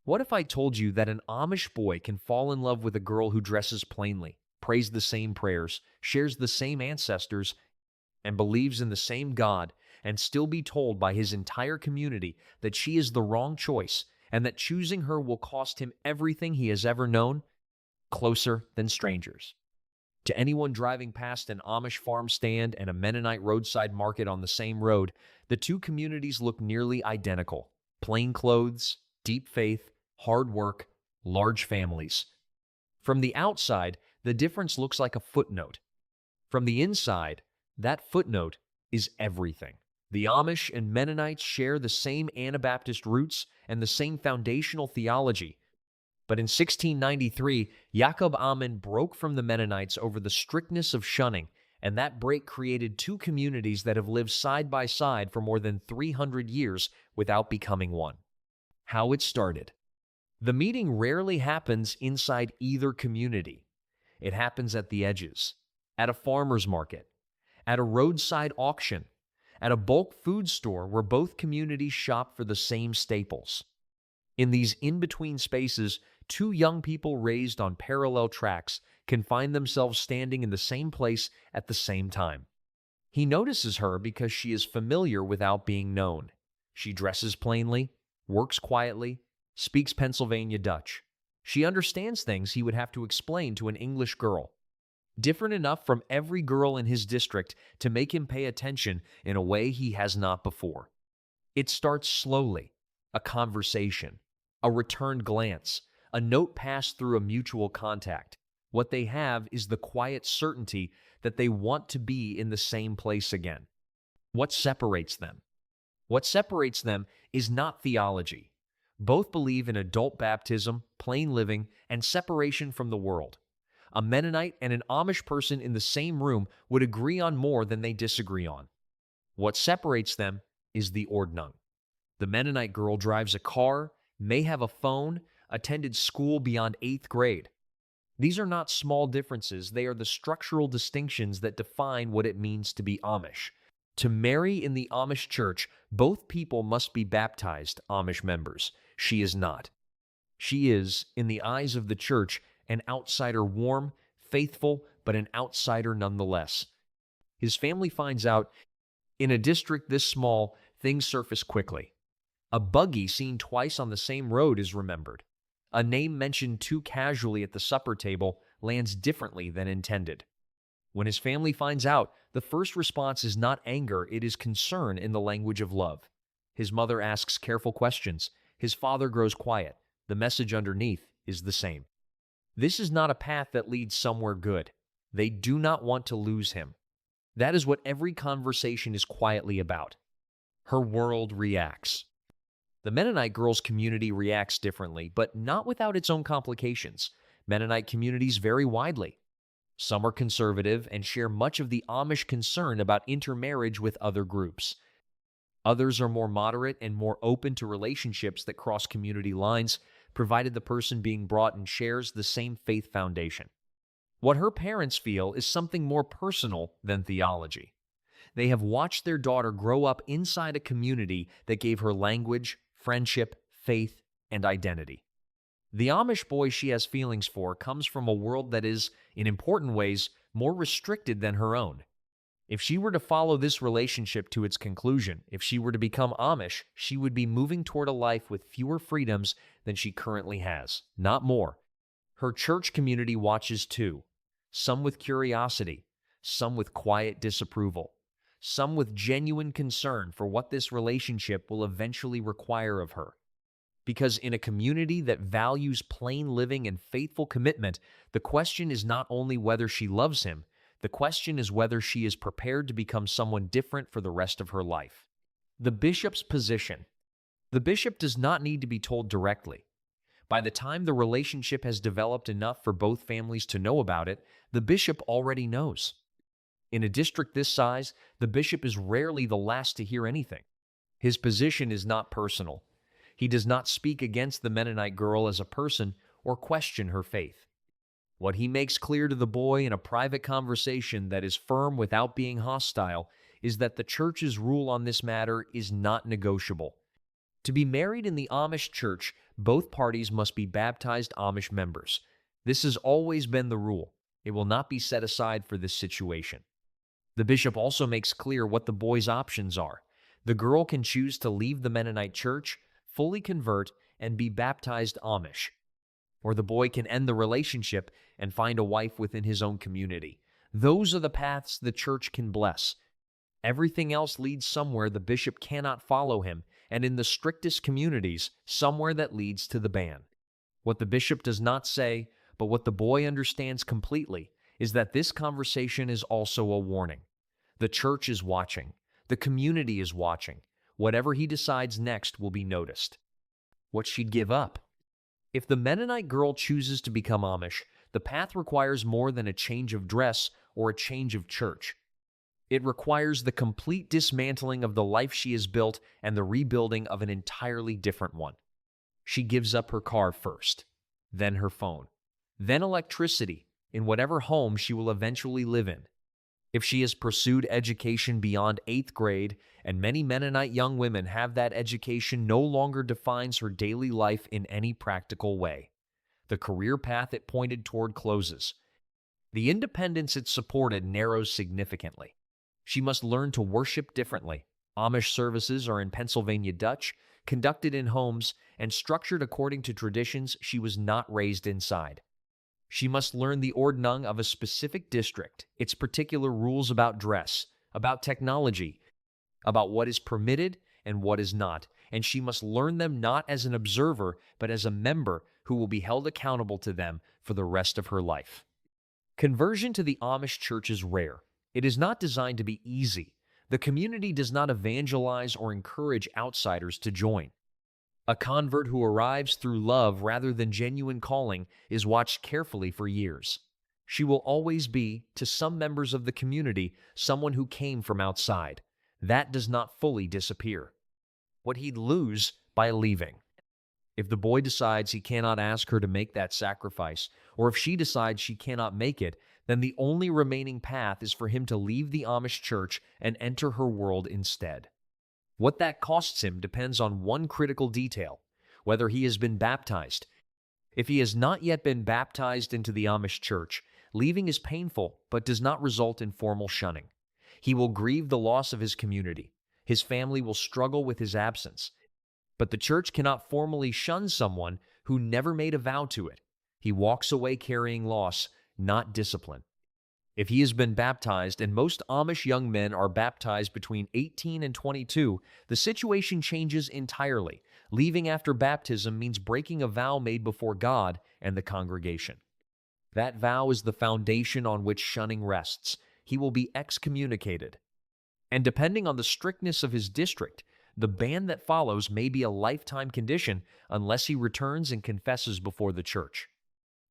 What if I told you that an Amish boy can fall in love with a girl who dresses plainly, prays the same prayers, shares the same ancestors, and believes in the same God, and still be told by his entire community that she is the wrong choice and that choosing her will cost him everything he has ever known? Closer than strangers. To anyone driving past an Amish farm stand and a Mennonite roadside market on the same road, the two communities look nearly identical. Plain clothes, deep faith, hard work, large families. From the outside, the difference looks like a footnote. From the inside, that footnote is everything. The Amish and Mennonites share the same Anabaptist roots and the same foundational theology. But in 1693, Jacob Amen broke from the Mennonites over the strictness of shunning, and that break created two communities that have lived side by side for more than 300 years without becoming one. How it started. The meeting rarely happens inside either community. It happens at the edges, at a farmer's market, at a roadside auction, at a bulk food store where both communities shop for the same staples. In these in-between spaces, two young people raised on parallel tracks can find themselves standing in the same place at the same time. He notices her because she is familiar without being known. She dresses plainly, works quietly, speaks Pennsylvania Dutch. She understands things he would have to explain to an English girl. Different enough from every girl in his district to make him pay attention in a way he has not before. It starts slowly, a conversation, a returned glance, a note passed through a mutual contact. What they have is the quiet certainty that they want to be in the same place again. What separates them? What separates them is not theology. Both believe in adult baptism, plain living, and separation from the world. A Mennonite and an Amish person in the same room would agree on more than they disagree on. What separates them is the ordnung. The Mennonite girl drives a car, may have a phone, attended school beyond 8th grade. These are not small differences, they are the structural distinctions that define what it means to be Amish. To marry in the Amish church, both people must be baptized Amish members. She is not. She is, in the eyes of the church, an outsider, warm, faithful, but an outsider nonetheless. His family finds out, in a district this small, things surface quickly. A buggy seen twice on the same road is remembered. A name mentioned too casually at the supper table lands differently than intended. When his family finds out, the first response is not anger, it is concern in the language of love. His mother asks careful questions. His father grows quiet. The message underneath is the same. This is not a path that leads somewhere good. They do not want to lose him. That is what every conversation is quietly about. Her world reacts. The Mennonite girls' community reacts differently, but not without its own complications. Mennonite communities vary widely. Some are conservative and share much of the Amish concern about intermarriage with other groups. Others are more moderate and more open to relationships that cross community lines, provided the person being brought in shares the same faith foundation. What her parents feel is something more personal than theology. They have watched their daughter grow up inside a community that gave her language, friendship, faith, and identity. The Amish boy she has feelings for comes from a world that is, in important ways, more restricted than her own. If she were to follow this relationship to its conclusion, if she were to become Amish, she would be moving toward a life with fewer freedoms than she currently has, not more. Her church community watches too, some with curiosity, some with quiet disapproval, some with genuine concern for what this relationship will eventually require of her. Because in a community that values plain living and faithful commitment, the question is not only whether she loves him, the question is whether she is prepared to become someone different for the rest of her life. The bishop's position. The bishop does not need to be told directly. By the time the relationship has developed enough for both families to know about it, the bishop already knows. In a district this size, the bishop is rarely the last to hear anything. His position is not personal. He does not speak against the Mennonite girl as a person or question her faith. What he makes clear to the boy in a private conversation that is firm without being hostile is that the church's rule on this matter is not negotiable. To be married in the Amish church, both parties must be baptized Amish members. This has always been the rule. It will not be set aside for this situation. The bishop also makes clear what the boy's options are. The girl can choose to leave the Mennonite church, fully convert, and be baptized Amish. Or the boy can end the relationship and find a wife within his own community. Those are the paths the church can bless. Everything else leads somewhere the bishop cannot follow him, and in the strictest communities, somewhere that leads to the ban. What the bishop does not say, but what the boy understands completely, is that this conversation is also a warning. The church is watching. The community is watching. Whatever he decides next will be noticed. What she'd give up? If the Mennonite girl chooses to become Amish, the path requires more than a change of dress or a change of church. It requires the complete dismantling of the life she has built and the rebuilding of an entirely different one. She gives up her car first, then her phone, then electricity in whatever home she will eventually live in. If she has pursued education beyond 8th grade, and many Mennonite young women have that education no longer defines her daily life in any practical way. The career path it pointed toward closes. The independence it supported narrows significantly. She must learn to worship differently. Amish services are in Pennsylvania Dutch, conducted in homes, and structured according to traditions she was not raised inside. She must learn the ordnung of a specific district, its particular rules about dress, about technology, about what is permitted and what is not, and she must learn them not as an observer, but as a member who will be held accountable to them for the rest of her life. Conversion to the Amish church is rare. It is not designed to be easy. The community does not evangelize or encourage outsiders to join. A convert who arrives through love rather than genuine calling is watched carefully for years. She will always be, to some members of the community, someone who came from outside. That does not fully disappear. What he'd lose by leaving. If the boy decides he cannot ask her to make that sacrifice, or if she decides she cannot make it, then the only remaining path is for him to leave the Amish church and enter her world instead. What that costs him depends on one critical detail: whether he has been baptized. If he has not yet been baptized into the Amish church, leaving is painful but does not result in formal shunning. He will grieve the loss of his community. His family will struggle with his absence. But the church cannot formally shun someone who never made a vow to it. He walks away carrying loss, not discipline. If he has been baptized, and most Amish young men are baptized between 18 and 22, the situation changes entirely. Leaving after baptism means breaking a vow made before God and the congregation. That vow is the foundation on which shunning rests. He will be excommunicated. And depending on the strictness of his district, the ban that follows may be a lifetime condition unless he returns and confesses before the church.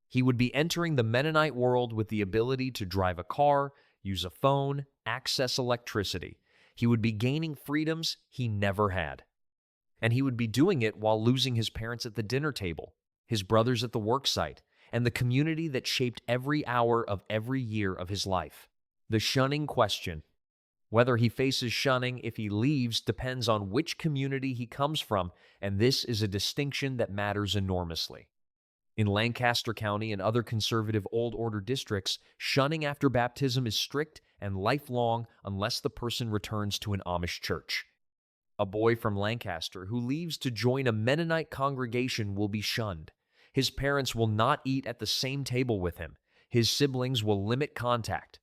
He would be entering the Mennonite world with the ability to drive a car, use a phone, access electricity. He would be gaining freedoms he never had. And he would be doing it while losing his parents at the dinner table, his brothers at the work site, and the community that shaped every hour of every year of his life. The shunning question. Whether he faces shunning if he leaves depends on which community he comes from, and this is a distinction that matters enormously. In Lancaster County and other conservative Old Order districts, shunning after baptism is strict and lifelong unless the person returns to an Amish church. A boy from Lancaster who leaves to join a Mennonite congregation will be shunned. His parents will not eat at the same table with him. His siblings will limit contact.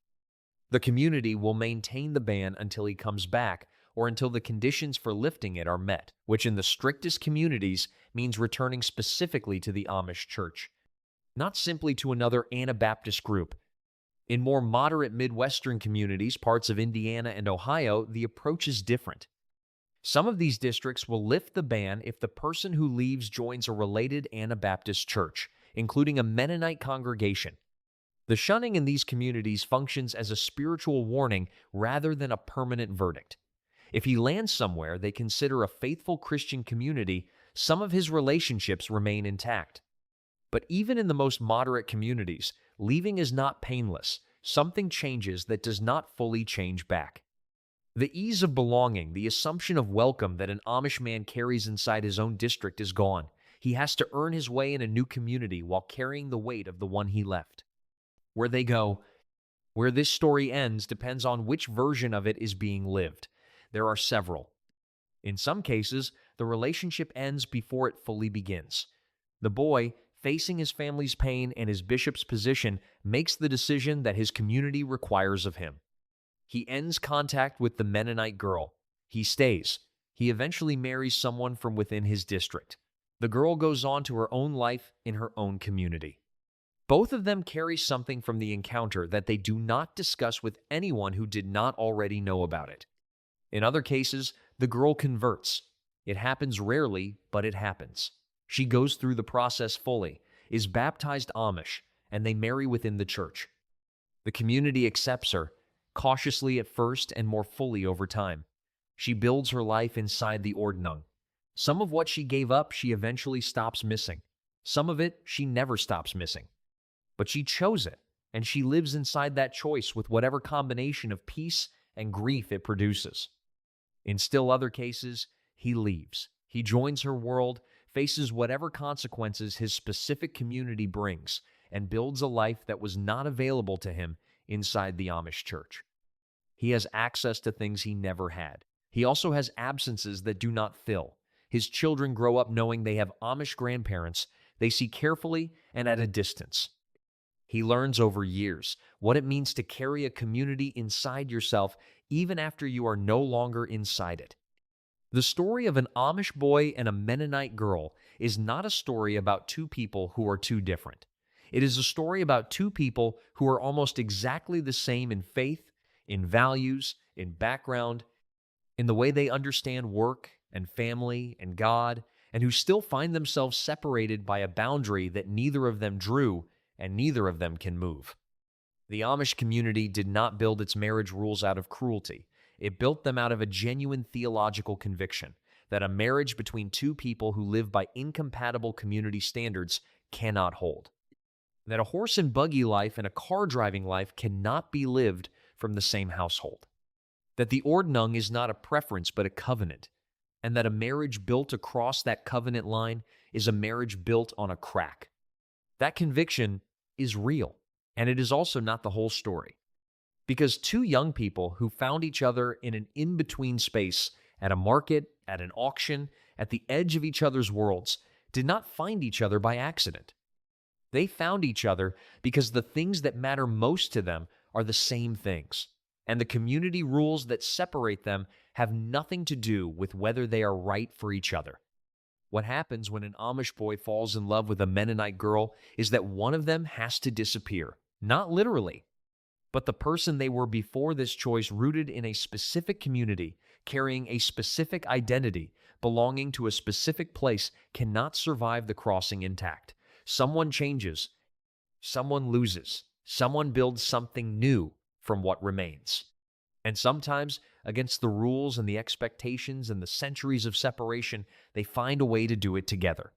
The community will maintain the ban until he comes back or until the conditions for lifting it are met, which in the strictest communities means returning specifically to the Amish church, not simply to another Anabaptist group. In more moderate Midwestern communities, parts of Indiana and Ohio, the approach is different. Some of these districts will lift the ban if the person who leaves joins a related Anabaptist church, including a Mennonite congregation. The shunning in these communities functions as a spiritual warning rather than a permanent verdict. If he lands somewhere they consider a faithful Christian community, some of his relationships remain intact. But even in the most moderate communities, leaving is not painless. Something changes that does not fully change back. The ease of belonging, the assumption of welcome that an Amish man carries inside his own district is gone. He has to earn his way in a new community while carrying the weight of the one he left. Where they go, where this story ends depends on which version of it is being lived. There are several. In some cases, the relationship ends before it fully begins. The boy, facing his family's pain and his bishop's position, makes the decision that his community requires of him. He ends contact with the Mennonite girl. He stays. He eventually marries someone from within his district. The girl goes on to her own life in her own community. Both of them carry something from the encounter that they do not discuss with anyone who did not already know about it. In other cases, the girl converts. It happens rarely, but it happens. She goes through the process fully, is baptized Amish, and they marry within the church. The community accepts her, cautiously at first and more fully over time. She builds her life inside the ordnung. Some of what she gave up, she eventually stops missing. Some of it, she never stops missing. But she chose it, and she lives inside that choice with whatever combination of peace and grief it produces. In still other cases, he leaves. He joins her world, faces whatever consequences his specific community brings, and builds a life that was not available to him inside the Amish church. He has access to things he never had. He also has absences that do not fill. His children grow up knowing they have Amish grandparents they see carefully and at a distance. He learns over years what it means to carry a community inside yourself even after you are no longer inside it. The story of an Amish boy and a Mennonite girl is not a story about two people who are too different. It is a story about two people who are almost exactly the same in faith, in values, in background, in the way they understand work and family and God, and who still find themselves separated by a boundary that neither of them drew and neither of them can move. The Amish community did not build its marriage rules out of cruelty. It built them out of a genuine theological conviction that a marriage between two people who live by incompatible community standards cannot hold. That a horse and buggy life and a car driving life cannot be lived from the same household. That the ordnung is not a preference but a covenant, and that a marriage built across that covenant line is a marriage built on a crack. That conviction is real, and it is also not the whole story. Because two young people who found each other in an in-between space at a market, at an auction, at the edge of each other's worlds, did not find each other by accident. They found each other because the things that matter most to them are the same things, and the community rules that separate them have nothing to do with whether they are right for each other. What happens when an Amish boy falls in love with a Mennonite girl is that one of them has to disappear, not literally, but the person they were before this choice, rooted in a specific community, carrying a specific identity, belonging to a specific place, cannot survive the crossing intact. Someone changes, someone loses, someone builds something new from what remains. And sometimes, against the rules and the expectations and the centuries of separation, they find a way to do it together.